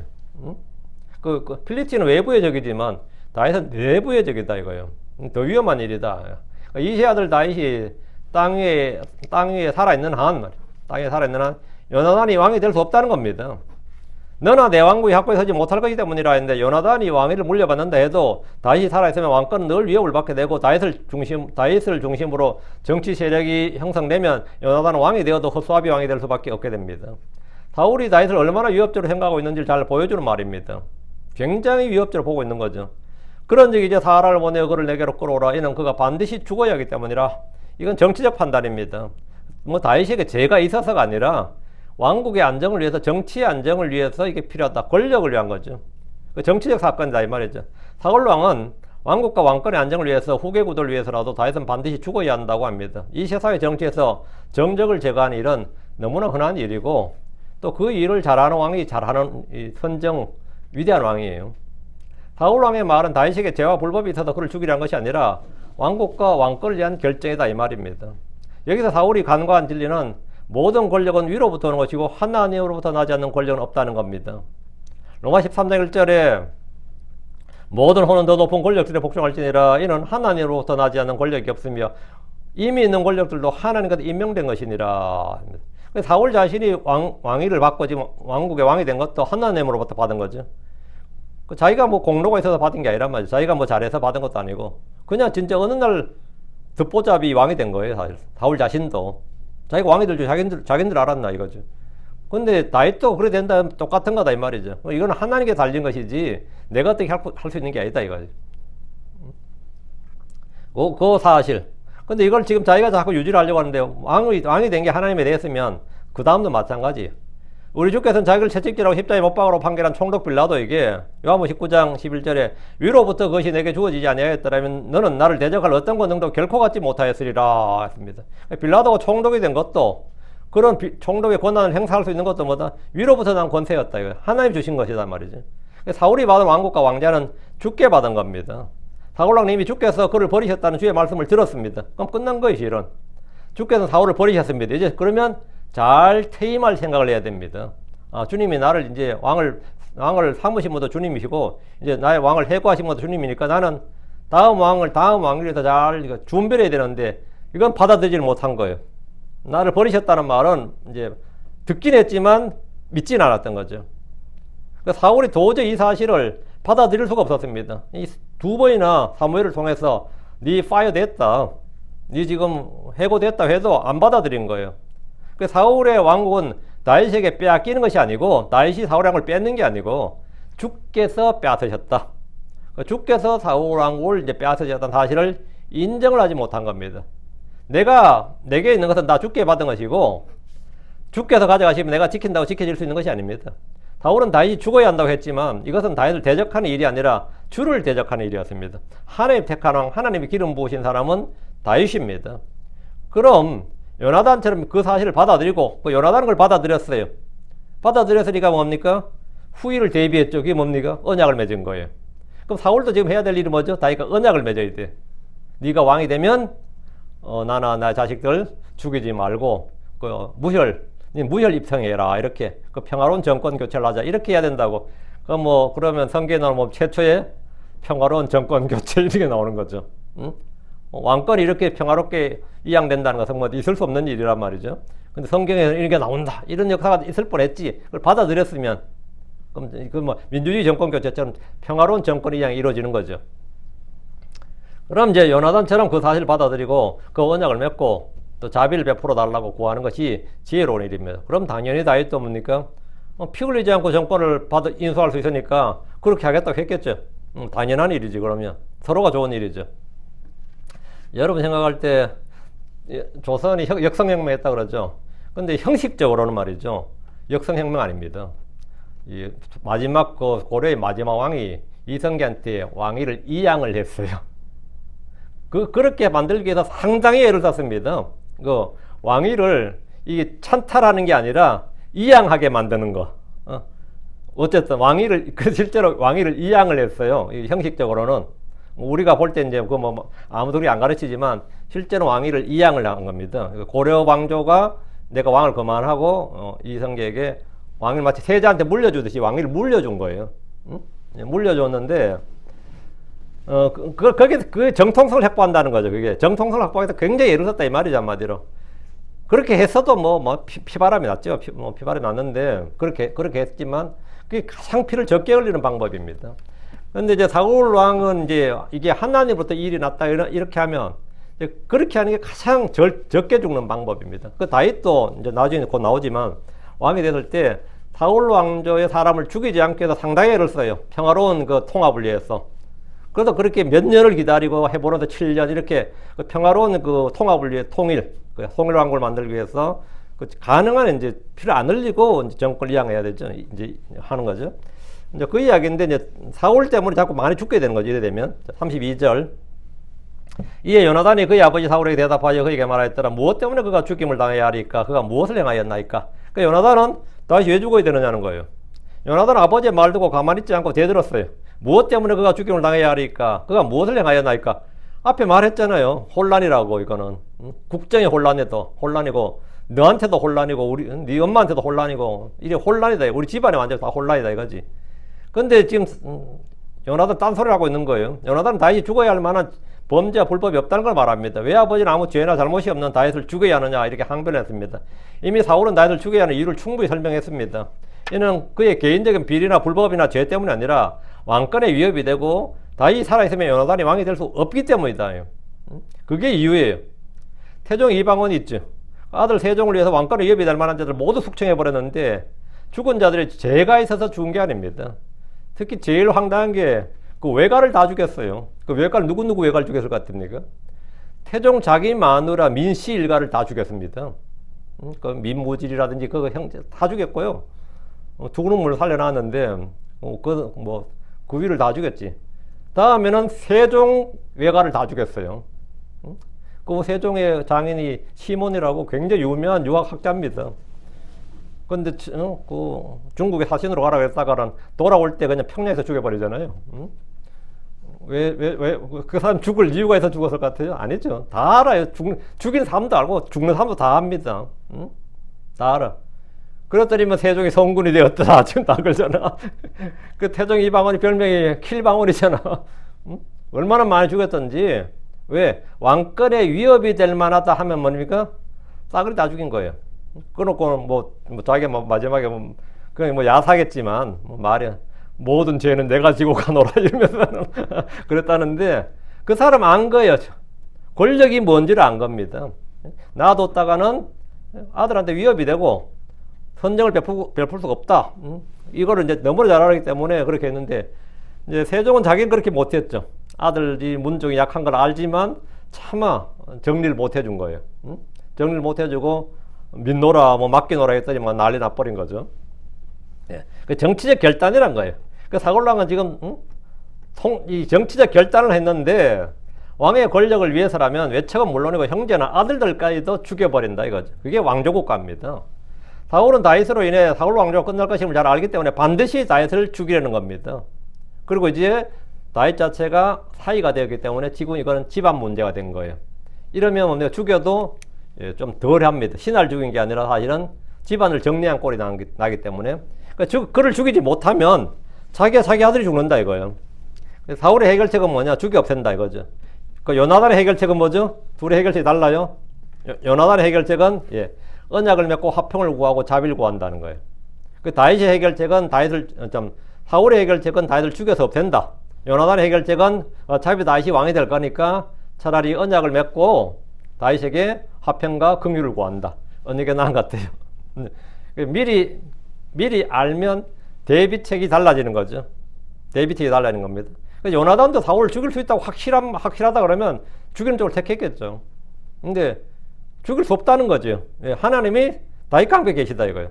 Speaker 1: 필리스틴은 외부의 적이지만 다윗은 내부의 적이다 이거예요. 더 위험한 일이다. 이새의 아들 다윗이 땅 위에 살아있는 한 요나단이 왕이 될 수 없다는 겁니다. 너나 내 왕국이 확고히 서지 못할 것이기 때문이라 했는데 요나단이 왕위를 물려받는다 해도 다윗이 살아있으면 왕권은 늘 위협을 받게 되고 다윗을 중심으로 정치 세력이 형성되면 요나단은 왕이 되어도 허수아비 왕이 될 수밖에 없게 됩니다. 사울이 다윗을 얼마나 위협적으로 생각하고 있는지를 잘 보여주는 말입니다. 굉장히 위협적으로 보고 있는 거죠. 그런즉 이제 사람을 보내어 그를 내게로 끌어오라. 이는 그가 반드시 죽어야 하기 때문이라. 이건 정치적 판단입니다. 뭐 다윗에게 죄가 있어서가 아니라 왕국의 안정을 위해서, 정치의 안정을 위해서 이게 필요하다. 권력을 위한 거죠. 정치적 사건이다 이 말이죠. 사울 왕은 왕국과 왕권의 안정을 위해서, 후계 구도를 위해서라도 다윗은 반드시 죽어야 한다고 합니다. 이 세상의 정치에서 정적을 제거하는 일은 너무나 흔한 일이고, 또 그 일을 잘하는 왕이 잘하는 선정 위대한 왕이에요. 사울 왕의 말은 다윗에게 죄와 불법이 있어서 그를 죽이라는 것이 아니라 왕국과 왕권을 위한 결정이다 이 말입니다. 여기서 사울이 간과한 진리는 모든 권력은 위로부터 오는 것이고 하나님으로부터 나지 않는 권력은 없다는 겁니다. 로마 13장 1절에 모든 혼은 더 높은 권력들에 복종할지니라 이는 하나님으로부터 나지 않는 권력이 없으며 이미 있는 권력들도 하나님께서 임명된 것이니라. 사울 자신이 왕위를 받고 지금 왕국의 왕이 된 것도 하나님으로부터 받은 거죠. 자기가 뭐 공로가 있어서 받은 게 아니란 말이죠. 자기가 뭐 잘해서 받은 것도 아니고 그냥 진짜 어느 날 듣보잡이 왕이 된 거예요. 사실 사울 자신도 자기가 왕이 될 줄 자기들 알았나 이거죠. 근데 다윗도 그래 된다 똑같은 거다 이 말이죠. 이건 하나님께 달린 것이지 내가 어떻게 할 수 있는 게 아니다 이거죠. 그 사실. 근데 이걸 지금 자기가 자꾸 유지를 하려고 하는데 왕이 된 게 하나님에 대했으면 그 다음도 마찬가지. 우리 주께서는 자기를 채찍질하고 십자가에 못 박으로 판결한 총독 빌라도에게 요한복음 19장 11절에 위로부터 그것이 내게 주어지지 아니하였더라면 너는 나를 대적할 어떤 권능도 결코 갖지 못하였으리라 했습니다. 빌라도가 총독이 된 것도 그런 총독의 권한을 행사할 수 있는 것도 뭐다? 위로부터 난 권세였다. 이거 하나님 주신 것이다 말이죠. 사울이 받은 왕국과 왕자는 주께 받은 겁니다. 사울왕님이 주께서 그를 버리셨다는 주의 말씀을 들었습니다. 그럼 끝난 거예요, 실은. 주께서 사울을 버리셨습니다. 이제 그러면 잘 퇴임할 생각을 해야 됩니다. 주님이 나를 이제 왕을 삼으신 분도 주님이시고 이제 나의 왕을 해고하신 분도 주님이니까 나는 다음 왕을 위해서 잘 준비를 해야 되는데 이건 받아들이지 못한 거예요. 나를 버리셨다는 말은 이제 듣긴 했지만 믿진 않았던 거죠. 그러니까 사울이 도저히 이 사실을 받아들일 수가 없었습니다. 이 두 번이나 사무엘을 통해서 네 파이어 됐다, 네 지금 해고됐다 해도 안 받아들인 거예요. 그 사울의 왕국은 다윗에게 빼앗기는 것이 아니고 다윗이 사울 왕국을 뺏는 게 아니고 주께서 빼앗으셨다. 주께서 사울 왕국을 이제 빼앗으셨다는 사실을 인정을 하지 못한 겁니다. 내게 있는 것은 다 주께 받은 것이고 주께서 가져가시면 내가 지킨다고 지켜질 수 있는 것이 아닙니다. 사울은 다윗이 죽어야 한다고 했지만 이것은 다윗을 대적하는 일이 아니라 주를 대적하는 일이었습니다. 하나님 택한 왕, 하나님이 기름 부으신 사람은 다윗입니다. 그럼 요나단처럼 그 사실을 받아들이고 그 요나단은 그걸 받아들였어요. 받아들였으니까 뭡니까? 후일을 대비했죠. 그게 뭡니까? 언약을 맺은 거예요. 그럼 사울도 지금 해야 될 일이 뭐죠? 다윗과 언약을 맺어야 돼. 네가 왕이 되면 나나 나 자식들 죽이지 말고 무혈 입성해라. 이렇게 평화로운 정권 교체를 하자. 이렇게 해야 된다고. 그러면 성경에 나오면 최초의 평화로운 정권 교체 이렇게 나오는 거죠. 응? 왕권이 이렇게 평화롭게 이양된다는 것은 뭐 있을 수 없는 일이란 말이죠. 근데 성경에는 이렇게 나온다. 이런 역사가 있을 뻔했지. 그걸 받아들였으면 그럼 민주주의 정권 교체처럼 평화로운 정권 이양이 이루어지는 거죠. 그럼 이제 요나단처럼 그 사실을 받아들이고 그 언약을 맺고 또 자비를 베풀어 달라고 구하는 것이 지혜로운 일입니다. 그럼 당연히 다윗도 뭡니까? 피 흘리지 않고 정권을 인수할 수 있으니까 그렇게 하겠다고 했겠죠. 당연한 일이지. 그러면 서로가 좋은 일이죠. 여러분 생각할 때 조선이 역성혁명 했다 그러죠. 근데 형식적으로는 말이죠, 역성혁명 아닙니다. 마지막 고려의 마지막 왕이 이성계한테 왕위를 이양을 했어요. 그렇게 만들기 위해서 상당히 애를 썼습니다. 왕위를 이게 찬탈하는 게 아니라 이양하게 만드는 거. 어쨌든 실제로 왕위를 이양을 했어요. 형식적으로는. 우리가 볼 때 이제 아무도 그렇게 안 가르치지만 실제로 왕위를 이양을 한 겁니다. 고려 왕조가 내가 왕을 그만하고 이성계에게 왕위를 마치 세자한테 물려주듯이 왕위를 물려준 거예요. 물려줬는데 그게 정통성을 확보한다는 거죠. 그게 정통성을 확보해서 굉장히 애를 썼다 이 말이죠, 한마디로. 그렇게 했어도 피바람이 났죠. 피바람이 났는데 그렇게 했지만 그게 가장 피를 적게 흘리는 방법입니다. 근데 이제 사울 왕은 이제 이게 하나님으로부터 일이 났다 이렇게 하면 그렇게 하는 게 가장 적게 죽는 방법입니다. 그 다윗도 이제 나중에 곧 나오지만 왕이 됐을 때 사울 왕조의 사람을 죽이지 않기 위해서 상당히 애를 써요. 평화로운 그 통합을 위해서. 그래도 그렇게 몇 년을 기다리고 해보는데 7년 이렇게 그 평화로운 그 통합을 위해 통일왕국을 만들기 위해서 그 가능한 이제 피를 안 흘리고 이제 정권을 이양해야 되죠. 이제 하는 거죠. 이제 그 이야기인데 이제 사울 때문에 자꾸 많이 죽게 되는 거죠. 이래 되면 32절. 이에 요나단이 그의 아버지 사울에게 대답하여 그에게 말하였더라. 무엇 때문에 그가 죽임을 당해야 하리까? 그가 무엇을 행하였나이까? 그 요나단은 다시 왜 죽어야 되느냐는 거예요. 요나단은 아버지의 말 듣고 가만히 있지 않고 대들었어요. 무엇 때문에 그가 죽임을 당해야 하리까? 그가 무엇을 행하였나이까? 앞에 말했잖아요. 혼란이라고. 이거는 국정의 혼란이고 너한테도 혼란이고 네 엄마한테도 혼란이고 이게 혼란이다. 우리 집안에 완전 다 혼란이다 이거지. 근데 지금 요나단 딴소리를 하고 있는 거예요. 요나단은 다윗이 죽어야 할 만한 범죄와 불법이 없다는 걸 말합니다. 왜 아버지는 아무 죄나 잘못이 없는 다윗을 죽여야 하느냐 이렇게 항변했습니다. 이미 사울은 다윗을 죽여야 하는 이유를 충분히 설명했습니다. 이는 그의 개인적인 비리나 불법이나 죄 때문이 아니라 왕권의 위협이 되고 다윗이 살아있으면 요나단이 왕이 될 수 없기 때문이다. 그게 이유예요. 태종 이방원이 있죠. 아들 세종을 위해서 왕권의 위협이 될 만한 자들 모두 숙청해버렸는데 죽은 자들이 죄가 있어서 죽은 게 아닙니다. 특히 제일 황당한 게 그 외가를 다 죽였어요. 그 외가를 누구 외가를 죽였을 것 같습니까? 태종 자기 마누라 민씨 일가를 다 죽였습니다. 그 민무질이라든지 그 형제 다 죽였고요. 죽는 물로 살려놨는데 그 위를 다 죽였지. 다음에는 세종 외가를 다 죽였어요. 그 세종의 장인이 시몬이라고 굉장히 유명한 유학학자입니다. 근데 그 중국에 사신으로 가라 그랬다가는 돌아올 때 그냥 평양에서 죽여버리잖아요. 왜 그 사람 죽을 이유가 있어 죽었을 것 같아요? 아니죠. 다 알아요. 죽인 사람도 알고 죽는 사람도 다 압니다. 다 알아. 그랬더니 뭐 세종이 성군이 되었더라. 지금 다 그러잖아. 그 태종 이방원이 별명이 킬방원이잖아. 얼마나 많이 죽였던지. 왜? 왕권의 위협이 될 만하다 하면 뭡니까? 싸그리 다 죽인 거예요. 그놓고는 자기가 마지막에 그냥 야사겠지만 말이야. 모든 죄는 내가 지고 가노라 이러면서는 그랬다는데 그 사람 안 거예요. 권력이 뭔지를 안 겁니다. 놔뒀다가는 아들한테 위협이 되고 선정을 베풀 수가 없다. 이거를 이제 너무 잘 알기 때문에 그렇게 했는데 이제 세종은 자기는 그렇게 못했죠. 아들이 문종이 약한 걸 알지만 차마 정리를 못 해준 거예요. 정리를 못 해주고 믿노라 맡기노라 했더니 난리 나버린 거죠. 예. 그 정치적 결단이란 거예요. 그 사골랑은 지금 이 정치적 결단을 했는데 왕의 권력을 위해서라면 외척은 물론이고 형제나 아들들까지도 죽여버린다 이거죠. 그게 왕조국가입니다. 사울은 다윗으로 인해 사울 왕조가 끝날 것임을 잘 알기 때문에 반드시 다윗을 죽이려는 겁니다. 그리고 이제 다윗 자체가 사위가 되었기 때문에 지금 이거는 집안 문제가 된 거예요. 이러면 내가 죽여도 좀 덜 합니다. 신하를 죽인 게 아니라 사실은 집안을 정리한 꼴이 나기 때문에 그를 죽이지 못하면 자기 아들이 죽는다 이거예요. 사울의 해결책은 뭐냐? 죽여 없앤다 이거죠. 그 요나단의 해결책은 뭐죠? 둘의 해결책이 달라요. 요나단의 해결책은 언약을 맺고 화평을 구하고 자비를 구한다는 거예요. 그 다윗의 해결책은 사울의 해결책은 다윗을 죽여서 없앤다. 요나단의 해결책은 어차피 다윗이 왕이 될 거니까 차라리 언약을 맺고 다윗에게 화평과 긍휼을 구한다. 어느 게 나은 것 같아요. 미리 알면 대비책이 달라지는 거죠. 대비책이 달라지는 겁니다. 요나단도 사울을 죽일 수 있다고 확실하다 그러면 죽이는 쪽을 택했겠죠. 근데 죽일 수 없다는 거죠. 하나님이 다윗과 함께 계시다 이거예요.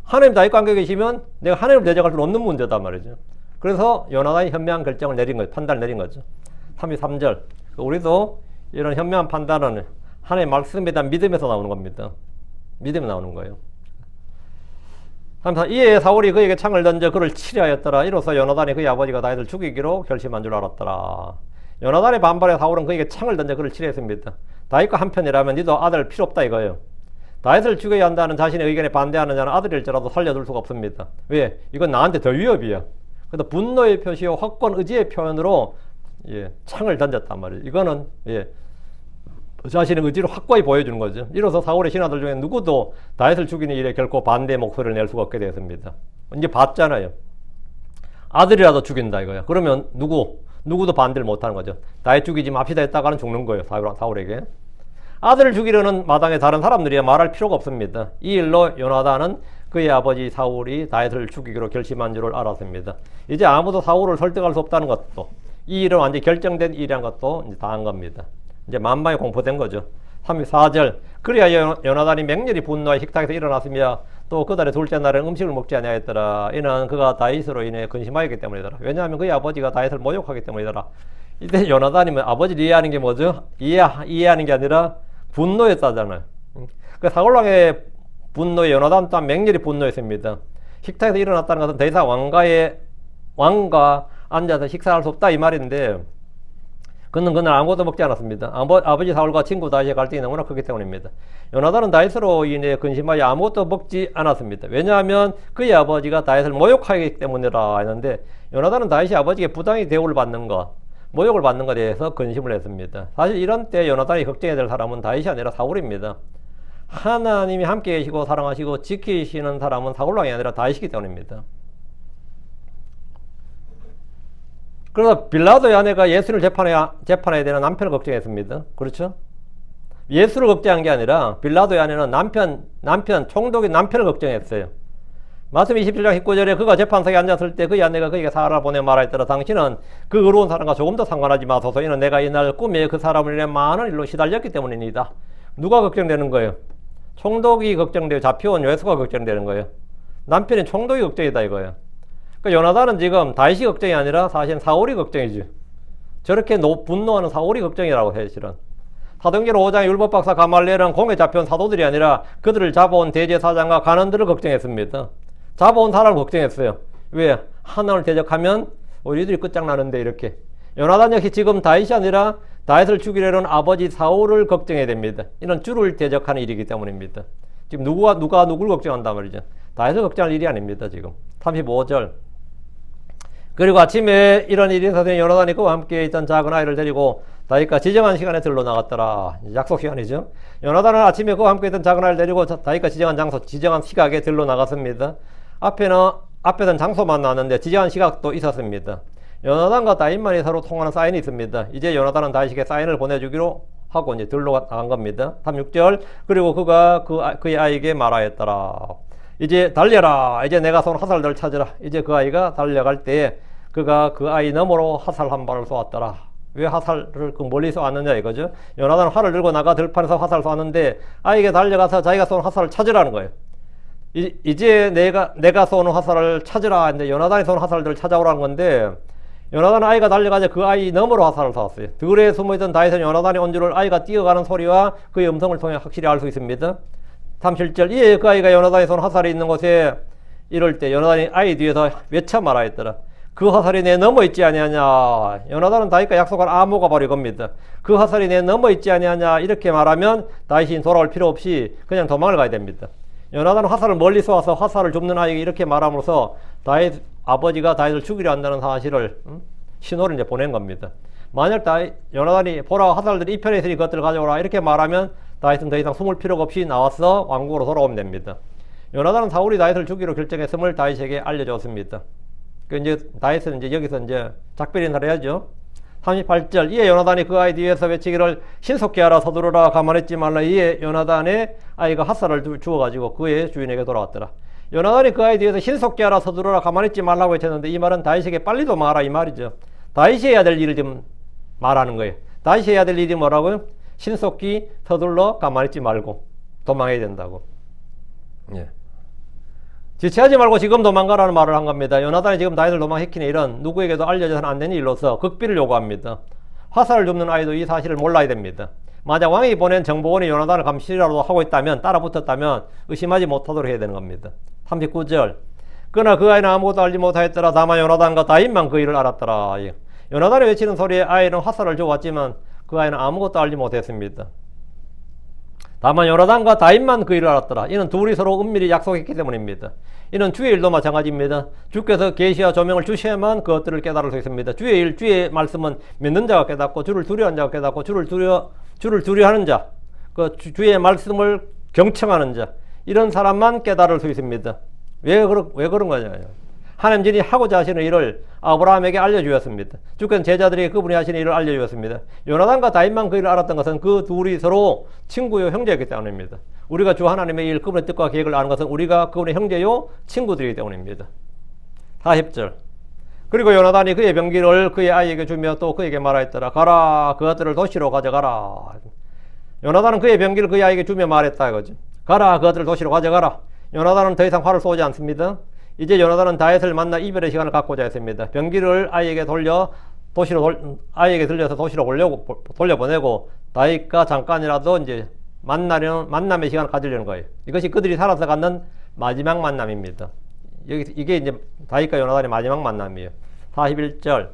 Speaker 1: 하나님 다윗과 함께 계시면 내가 하나님을 대적할 수 없는 문제단 말이죠. 그래서 요나단이 현명한 결정을 내린 거죠. 판단을 내린 거죠. 33절. 우리도 이런 현명한 판단은 하나님의 말씀에 대한 믿음에서 나오는 겁니다. 믿음에 나오는 거예요. 이에 사울이 그에게 창을 던져 그를 치려하였더라. 이로써 요나단이 그의 아버지가 다윗을 죽이기로 결심한 줄 알았더라. 요나단의 반발에 사울은 그에게 창을 던져 그를 치려했습니다. 다윗과 한편이라면 니도 아들 필요 없다 이거예요. 다윗을 죽여야 한다는 자신의 의견에 반대하는 자는 아들일지라도 살려둘 수가 없습니다. 왜? 이건 나한테 더 위협이야. 그래서 분노의 표시와 확고한 의지의 표현으로 창을 던졌단 말이에요. 이거는 자신의 의지를 확고히 보여주는 거죠. 이로써 사울의 신하들 중에 누구도 다윗을 죽이는 일에 결코 반대의 목소리를 낼 수가 없게 되었습니다. 이제 봤잖아요. 아들이라도 죽인다 이거야. 그러면 누구도 반대를 못하는 거죠. 다윗 죽이지 맙시다 했다가는 죽는 거예요. 사울에게. 아들을 죽이려는 마당에 다른 사람들이 말할 필요가 없습니다. 이 일로 요나단은 그의 아버지 사울이 다윗을 죽이기로 결심한 줄을 알았습니다. 이제 아무도 사울을 설득할 수 없다는 것도 이 일은 완전히 결정된 일이란 것도 이제 다 한 겁니다. 이제 만방에 공포된 거죠. 34절. 그래야 요나단이 맹렬히 분노하여 식탁에서 일어났으며 또 그달의 둘째 날은 음식을 먹지 아니하였더라. 이는 그가 다윗으로 인해 근심하였기 때문이더라. 왜냐하면 그의 아버지가 다윗을 모욕하기 때문이더라. 이때 요나단이면 아버지를 이해하는 게 뭐죠? 이해하는 게 아니라 분노했다잖아요. 그 사울왕의 분노에 요나단 또한 맹렬히 분노했습니다. 식탁에서 일어났다는 것은 더 이상 왕과 앉아서 식사할 수 없다 이 말인데, 그는 그날 아무것도 먹지 않았습니다. 아버지 사울과 친구 다윗의 갈등이 너무나 크기 때문입니다. 요나단은 다윗으로 인해 근심하여 아무것도 먹지 않았습니다. 왜냐하면 그의 아버지가 다윗을 모욕하기 때문이라 했는데, 요나단은 다윗이 아버지에게 부당히 대우를 받는 것, 모욕을 받는 것에 대해서 근심을 했습니다. 사실 이런 때 요나단이 걱정해야 될 사람은 다윗이 아니라 사울입니다. 하나님이 함께 계시고 사랑하시고 지키시는 사람은 사울왕이 아니라 다윗이기 때문입니다. 그래서 빌라도의 아내가 예수를 재판해야 되는 남편을 걱정했습니다. 그렇죠? 예수를 걱정한 게 아니라 빌라도의 아내는 총독인 남편을 걱정했어요. 말씀 27장 19절에 그가 재판석에 앉았을 때 그의 아내가 그에게 사람을 보내 말하였더라. 당신은 그 의로운 사람과 조금도 상관하지 마소서. 이는 내가 이날 꿈에 그 사람을 인해 많은 일로 시달렸기 때문입니다. 누가 걱정되는 거예요? 총독이 걱정되고 잡혀온 요수가 걱정되는 거예요. 남편이 총독이 걱정이다 이거예요. 그러니까 요나단은 지금 다윗이 걱정이 아니라 사실은 사울이 걱정이죠. 저렇게 분노하는 사울이 걱정이라고 해요, 실은. 사도행전 5장 율법박사 가말리엘은 공에 잡혀온 사도들이 아니라 그들을 잡아온 대제사장과 관원들을 걱정했습니다. 잡아온 사람을 걱정했어요. 왜? 하나님을 대적하면 우리들이 끝장나는데 이렇게. 요나단 역시 지금 다윗이 아니라 다윗을 죽이려는 아버지 사울을 걱정해야 됩니다. 이는 주를 대적하는 일이기 때문입니다. 지금 누가 누굴 걱정한단 말이죠. 다윗을 걱정할 일이 아닙니다, 지금. 35절. 그리고 아침에 이런 일이 있어서 요나단이 그와 함께 있던 작은 아이를 데리고 다윗과 지정한 시간에 들러 나갔더라. 약속 시간이죠. 요나단은 아침에 그와 함께 있던 작은 아이를 데리고 다윗과 지정한 시각에 들러 나갔습니다. 앞에는 장소만 나왔는데 지정한 시각도 있었습니다. 요나단과 다윗만이 서로 통하는 사인이 있습니다. 이제 요나단은 다윗에게 사인을 보내주기로 하고 이제 들러 나간 겁니다. 36절. 그리고 그가 그의 아이에게 말하였더라. 이제 달려라. 이제 내가 쏜 화살들을 찾으라. 이제 그 아이가 달려갈 때에 그가 그 아이 너머로 화살 한 발을 쏘았더라. 왜 화살을 그 멀리 쏘았느냐 이거죠. 요나단은 활을 들고 나가 들판에서 화살을 쏘았는데 아이에게 달려가서 자기가 쏜 화살을 찾으라는 거예요. 이제 내가 쏘는 화살을 찾으라 했는데 요나단이 쏜 화살들을 찾아오라는 건데, 요나단은 아이가 달려가서 그 아이 너머로 화살을 쏘았어요. 들에 숨어있던 다윗은 요나단이 온 줄을 아이가 뛰어가는 소리와 그의 음성을 통해 확실히 알 수 있습니다. 37절. 이에 그 아이가 요나단이 쏜 화살이 있는 곳에 이럴 때 요나단이 아이 뒤에서 외쳐 말하였더라. 그 화살이 내 넘어 있지 아니하냐. 요나단은 다윗과 약속한 암호가 바로 이겁니다. 그 화살이 내 넘어 있지 아니하냐. 이렇게 말하면 다윗이 돌아올 필요 없이 그냥 도망을 가야 됩니다. 요나단은 화살을 멀리 쏘아서 화살을 줍는 아이에게 이렇게 말함으로써 아버지가 다윗을 죽이려 한다는 사실을 신호를 이제 보낸 겁니다. 만약 요나단이 보라 화살들이 이 편에 있으니 그것들을 가져오라 이렇게 말하면 다윗은 더 이상 숨을 필요가 없이 나와서 왕국으로 돌아오면 됩니다. 요나단은 사울이 다윗을 죽이로 결정했음을 다윗에게 알려줬습니다. 그 이제 다윗은 이제 여기서 이제 작별 인사를 해야죠. 38절. 이에 요나단이 그 아이 뒤에서 외치기를 신속히 하라 서두르라 가만히 있지 말라. 이에 요나단의 아이가 화살을 주워가지고 그의 주인에게 돌아왔더라. 요나단이 그 아이 뒤에서 신속히 하라 서두르라 가만히 있지 말라고 했는데 이 말은 다윗에게 빨리 도망하라 이 말이죠. 다윗이 해야 될 일을 좀 말하는 거예요. 다윗이 해야 될 일이 뭐라고요? 신속히 서둘러 가만히 있지 말고 도망해야 된다고. 예. 지체하지 말고 지금 도망가라는 말을 한 겁니다. 요나단이 지금 다윗을 도망시키는 일은 누구에게도 알려져서는 안 되는 일로서 극비를 요구합니다. 화살을 줍는 아이도 이 사실을 몰라야 됩니다. 만약 왕이 보낸 정보원이 요나단을 감시라도 하고 있다면, 따라붙었다면 의심하지 못하도록 해야 되는 겁니다. 39절. 그러나 그 아이는 아무것도 알지 못하였더라. 다만 요나단과 다윗만 그 일을 알았더라. 요나단이 외치는 소리에 아이는 화살을 주었지만 그 아이는 아무것도 알지 못했습니다. 다만 요나단과 다윗만 그 일을 알았더라. 이는 둘이 서로 은밀히 약속했기 때문입니다. 이는 주의 일도 마찬가지입니다. 주께서 계시와 조명을 주셔야만 그것들을 깨달을 수 있습니다. 주의 일, 주의 말씀은 믿는 자가 깨닫고 주를 두려워하는 자가 깨닫고 주를 두려워하는 자, 그 주의 말씀을 경청하는 자, 이런 사람만 깨달을 수 있습니다. 왜 그런 거냐? 하나님이 하고자 하시는 일을 아브라함에게 알려주었습니다. 주께서는 제자들에게 그분이 하시는 일을 알려주었습니다. 요나단과 다윗만 그 일을 알았던 것은 그 둘이 서로 친구요 형제였기 때문입니다. 우리가 주 하나님의 일, 그분의 뜻과 계획을 아는 것은 우리가 그분의 형제요 친구들이기 때문입니다. 40절. 그리고 요나단이 그의 병기를 그의 아이에게 주며 또 그에게 말하였더라. 가라, 그것들을 도시로 가져가라. 요나단은 그의 병기를 그의 아이에게 주며 말했다 이거지. 가라, 그것들을 도시로 가져가라. 요나단은 더 이상 활을 쏘지 않습니다. 이제 요나단은 다윗을 만나 이별의 시간을 갖고자 했습니다. 병기를 아이에게 아이에게 들려서 도시로 돌려보내고 다윗과 잠깐이라도 이제 만남의 시간을 가지려는 거예요. 이것이 그들이 살아서 갖는 마지막 만남입니다. 이게 이제 다윗과 요나단의 마지막 만남이에요. 41절.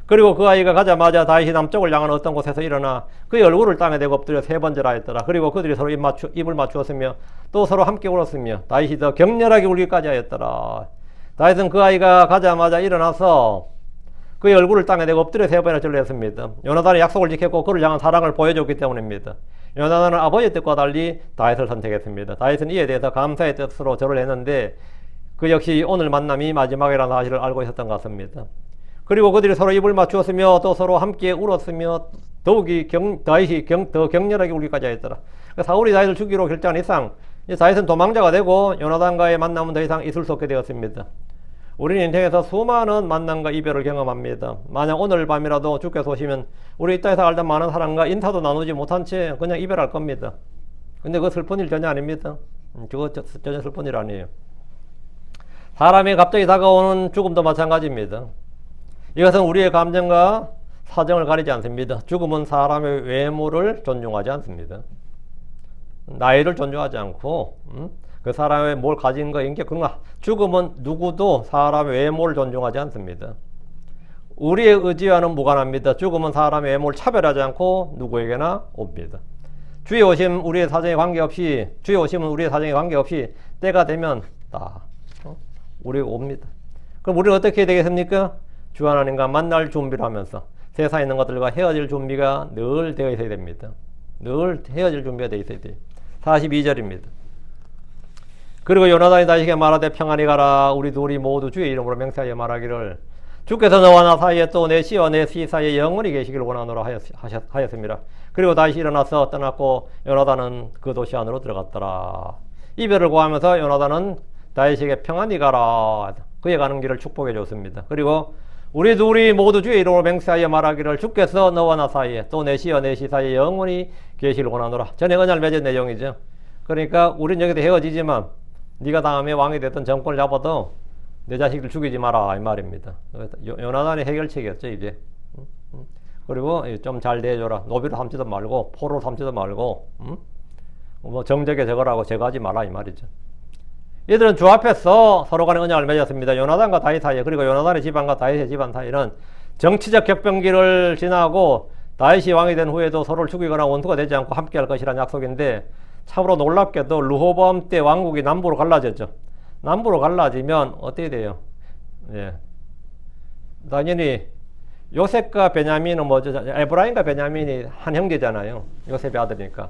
Speaker 1: 그리고 그 아이가 가자마자 다윗이 남쪽을 향한 어떤 곳에서 일어나 그의 얼굴을 땅에 대고 엎드려 3번째라 했더라. 그리고 그들이 서로 입을 맞추었으며 또 서로 함께 울었으며 다윗이 더 격렬하게 울기까지 하였더라. 다윗은 그 아이가 가자마자 일어나서 그의 얼굴을 땅에 대고 엎드려 3번이나 절했습니다. 요나단이 약속을 지켰고 그를 향한 사랑을 보여줬기 때문입니다. 요나단은 아버지의 뜻과 달리 다윗을 선택했습니다. 다윗은 이에 대해서 감사의 뜻으로 절을 했는데 그 역시 오늘 만남이 마지막이라는 사실을 알고 있었던 것 같습니다. 그리고 그들이 서로 입을 맞추었으며 또 서로 함께 울었으며 더욱이 다윗이 더 격렬하게 울기까지 하였더라. 사울이 다윗을 죽이로 결정한 이상 다윗은 도망자가 되고 요나단과의 만남은 더 이상 있을 수 없게 되었습니다. 우리는 인생에서 수많은 만남과 이별을 경험합니다. 만약 오늘 밤이라도 주께서 오시면 우리 이 땅에서 알던 많은 사람과 인사도 나누지 못한 채 그냥 이별할 겁니다. 근데 그거 슬픈 일 전혀 아닙니다. 그거 전혀 슬픈 일 아니에요. 사람이 갑자기 다가오는 죽음도 마찬가지입니다. 이것은 우리의 감정과 사정을 가리지 않습니다. 죽음은 사람의 외모를 존중하지 않습니다. 나이를 존중하지 않고 그 사람의 뭘 가진 거 인격 그런 거. 죽음은 누구도 사람의 외모를 존중하지 않습니다. 우리의 의지와는 무관합니다. 죽음은 사람의 외모를 차별하지 않고 누구에게나 옵니다. 주의 오심은 우리의 사정에 관계없이 때가 되면 우리가 옵니다. 그럼 우리는 어떻게 해야 되겠습니까? 주 하나님과 만날 준비를 하면서 세상에 있는 것들과 헤어질 준비가 늘 되어 있어야 됩니다. 늘 헤어질 준비가 되어 있어야 돼요. 42절입니다. 그리고 요나단이 다윗에게 말하되 평안히 가라. 우리 둘이 모두 주의 이름으로 맹세하여 말하기를 주께서 너와 나 사이에 또 내 씨와 내 씨 사이에 영원히 계시기를 원하노라 하였습니다. 그리고 다윗이 일어나서 떠났고 요나단은 그 도시 안으로 들어갔더라. 이별을 구하면서 요나단은 다윗에게 평안히 가라. 그의 가는 길을 축복해 줬습니다. 그리고 우리 둘이 모두 주의 이름으로 맹세하여 말하기를 주께서 너와 나 사이에 또 내 씨와 내 씨 사이에 영원히 계시기를 원하노라. 전에 언약을 맺은 내용이죠. 그러니까 우린 여기서 헤어지지만 네가 다음에 왕이 됐던 정권을 잡아도 내 자식들 죽이지 마라 이 말입니다. 요나단의 해결책이었죠 이게. 그리고 좀 잘 대해줘라. 노비로 삼지도 말고 포로로 삼지도 말고 뭐 정적에 저거라고 제거하지 마라 이 말이죠. 이들은 주 앞에서 서로 간에 언약을 맺었습니다. 요나단과 다윗 사이에, 그리고 요나단의 집안과 다윗의 집안 사이는 정치적 격변기를 지나고 다윗이 왕이 된 후에도 서로를 죽이거나 원수가 되지 않고 함께할 것이라는 약속인데, 참으로 놀랍게도 르호보암 때 왕국이 남부로 갈라졌죠. 남부로 갈라지면 어떻게 돼요? 예. 당연히 요셉과 베냐민은 뭐죠? 에브라임과 베냐민이 한 형제잖아요. 요셉의 아들이니까.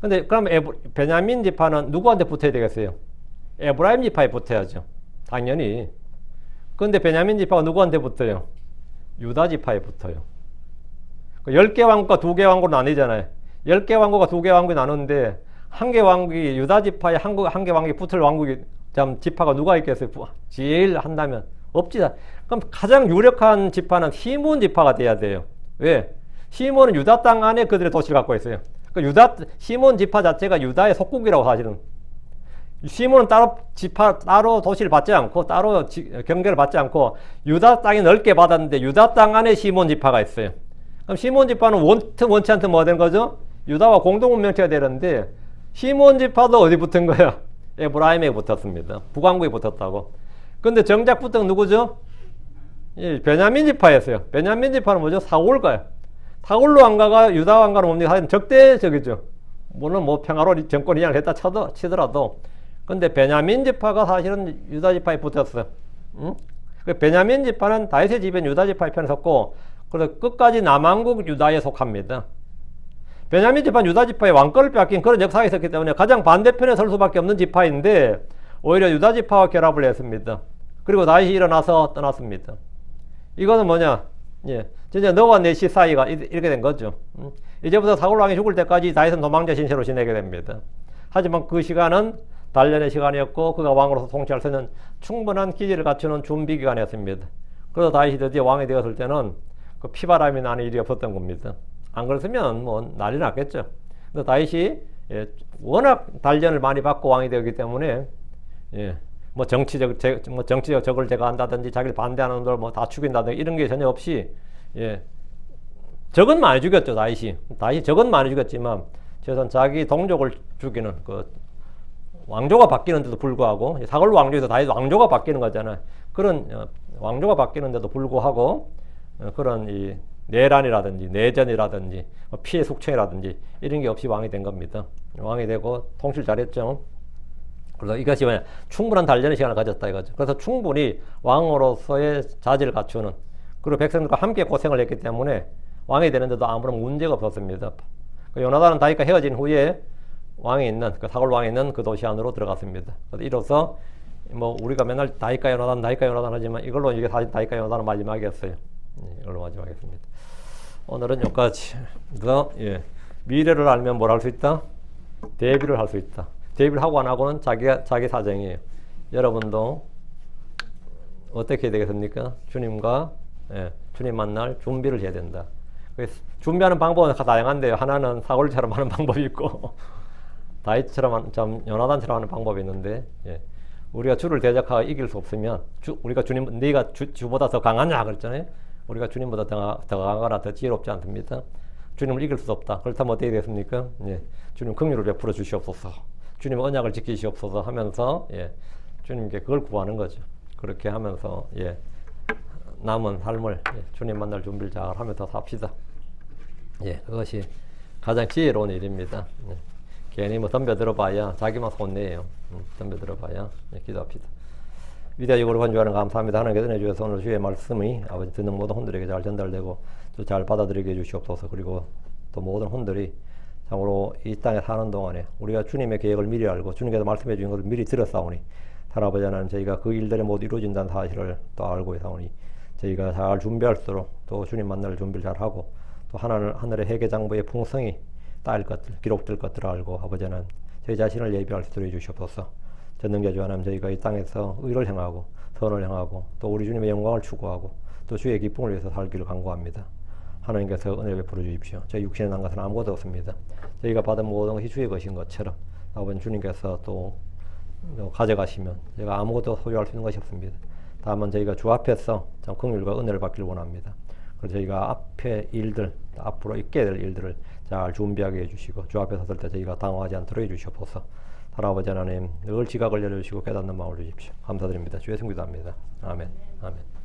Speaker 1: 근데 그럼 베냐민 지파는 누구한테 붙어야 되겠어요? 에브라임 지파에 붙어야죠. 당연히. 근데 베냐민 지파가 누구한테 붙어요? 유다 지파에 붙어요. 10개 왕국과 2개 왕국은 아니잖아요. 10개 왕국과 2개 왕국이 나누는데, 한 개 왕국이, 유다 지파에 한 개 왕국이 붙을 왕국이, 지파가 누가 있겠어요? 제일 한다면. 없지. 그럼 가장 유력한 지파는 시몬 지파가 돼야 돼요. 왜? 시몬은 유다 땅 안에 그들의 도시를 갖고 있어요. 시몬 지파 자체가 유다의 속국이라고 사실은. 시몬은 따로 도시를 받지 않고, 따로 경계를 받지 않고, 유다 땅이 넓게 받았는데, 유다 땅 안에 시몬 지파가 있어요. 그럼 시몬 지파는 원치 않든 뭐가 된 거죠? 유다와 공동운명체가 되는데, 시몬 지파도 어디 붙은 거야? 에브라임에 붙었습니다. 북왕국에 붙었다고. 근데 정작 붙은 누구죠? 베냐민 지파였어요. 베냐민 지파는 뭐죠? 사울가요. 사울로 왕가가 유다 왕가로 뭡니까? 사실 적대적이죠. 물론 뭐 평화로 정권 이양을 했다 치더라도. 근데 베냐민 지파가 사실은 유다 지파에 붙었어요. 응? 베냐민 지파는 다윗의 집엔 유다 지파의 편에 섰고, 그래서 끝까지 남왕국 유다에 속합니다. 베냐민 지파는 유다 지파의 왕권을 빼앗긴 그런 역사가 있었기 때문에 가장 반대편에 설 수밖에 없는 지파인데, 오히려 유다 지파와 결합을 했습니다. 그리고 다윗이 일어나서 떠났습니다. 이거는 뭐냐? 예, 진짜 너와 내 씨 사이가 이렇게 된 거죠. 이제부터 사울 왕이 죽을 때까지 다윗은 도망자 신세로 지내게 됩니다. 하지만 그 시간은 단련의 시간이었고, 그가 왕으로서 통치할 수 있는 충분한 기질을 갖추는 준비 기간이었습니다. 그래서 다윗이 드디어 왕이 되었을 때는 그 피바람이 나는 일이 없었던 겁니다. 안 그랬으면 뭐 난리 났겠죠. 근데 다윗이 워낙 단련을 많이 받고 왕이 되었기 때문에 뭐 정치적 적을 제거한다든지 자기를 반대하는 놈들 뭐 다 죽인다든지 이런 게 전혀 없이 적은 많이 죽였죠. 다윗이 적은 많이 죽였지만 최소한 자기 동족을 죽이는 그 왕조가 바뀌는데도 불구하고 사울 왕조에서 다윗 왕조가 바뀌는 거잖아요. 그런 왕조가 바뀌는데도 불구하고 그런 이 내란이라든지 내전이라든지 피해 숙청이라든지 이런 게 없이 왕이 된 겁니다. 왕이 되고 통치를 잘했죠. 그래서 이것이 뭐냐 충분한 단련의 시간을 가졌다 이거죠. 그래서 충분히 왕으로서의 자질을 갖추는 그리고 백성들과 함께 고생을 했기 때문에 왕이 되는데도 아무런 문제가 없었습니다. 요나단은 다윗과 헤어진 후에 왕이 있는 그 사울 왕이 있는 그 도시 안으로 들어갔습니다. 그래서 이로써 뭐 우리가 맨날 다윗과 요나단 하지만 이걸로 이게 사실 다윗과 요나단은 마지막이었어요. 이걸로 마지막이었습니다. 오늘은 여기까지. 그래서 미래를 알면 뭘 할 수 있다? 대비를 할 수 있다. 대비를 하고 안 하고는 자기 사정이에요. 여러분도 어떻게 해야 되겠습니까? 주님과 주님 만날 준비를 해야 된다. 준비하는 방법은 다양한데요. 하나는 사울처럼 하는 방법이 있고 다윗처럼 요나단처럼 하는 방법이 있는데 우리가 주를 대적하고 이길 수 없으면 우리가 주님 네가 주보다 더 강하냐 그랬잖아요. 우리가 주님보다 더 강하거나 더 지혜롭지 않습니다. 주님을 이길 수 없다. 그렇다면 어떻게 되겠습니까? 주님 긍휼을 베풀어 주시옵소서. 주님의 언약을 지키시옵소서 하면서 주님께 그걸 구하는 거죠. 그렇게 하면서 남은 삶을 주님 만날 준비를 잘 하면서 삽시다. 그것이 가장 지혜로운 일입니다. 괜히 뭐 덤벼들어봐야 자기만 손해예요. 덤벼들어봐야 기도합시다. 위대하고 건조하는 감사합니다. 하나님께 은혜 주셔서 오늘 주의 말씀이 아버지 듣는 모든 혼들에게 잘 전달되고 또 잘 받아들이게 해주시옵소서. 그리고 또 모든 혼들이 참으로 이 땅에 사는 동안에 우리가 주님의 계획을 미리 알고 주님께서 말씀해 주신 것을 미리 들었사오니 할아버지 하나님 저희가 그 일들이 모두 이루어진다는 사실을 또 알고 있사오니 저희가 잘 준비할수록 또 주님 만날 준비를 잘하고 또 하늘의 회개장부의 풍성이 쌓일 것들 기록될 것들을 알고 아버지 하나님 저희 자신을 예비할 수 있도록 해주시옵소서. 전능자주 하나님 저희가 이 땅에서 의를 행하고 선을 행하고 또 우리 주님의 영광을 추구하고 또 주의 기쁨을 위해서 살기를 간구합니다. 하나님께서 은혜를 베풀어 주십시오. 저희 육신에 난 것은 아무것도 없습니다. 저희가 받은 모든 것이 주의 것인 것처럼 아버지 주님께서 또 가져가시면 제가 아무것도 소유할 수 있는 것이 없습니다. 다만 저희가 주 앞에서 참 긍휼과 은혜를 받기를 원합니다. 그래서 저희가 앞에 일들 앞으로 있게 될 일들을 잘 준비하게 해주시고 주 앞에 섰을 때 저희가 당황하지 않도록 해주시옵소서. 할아버지 하나님 늘 지각을 열어주시고 깨닫는 마음을 주십시오. 감사드립니다. 주의 성기도합니다. 아멘. 아멘.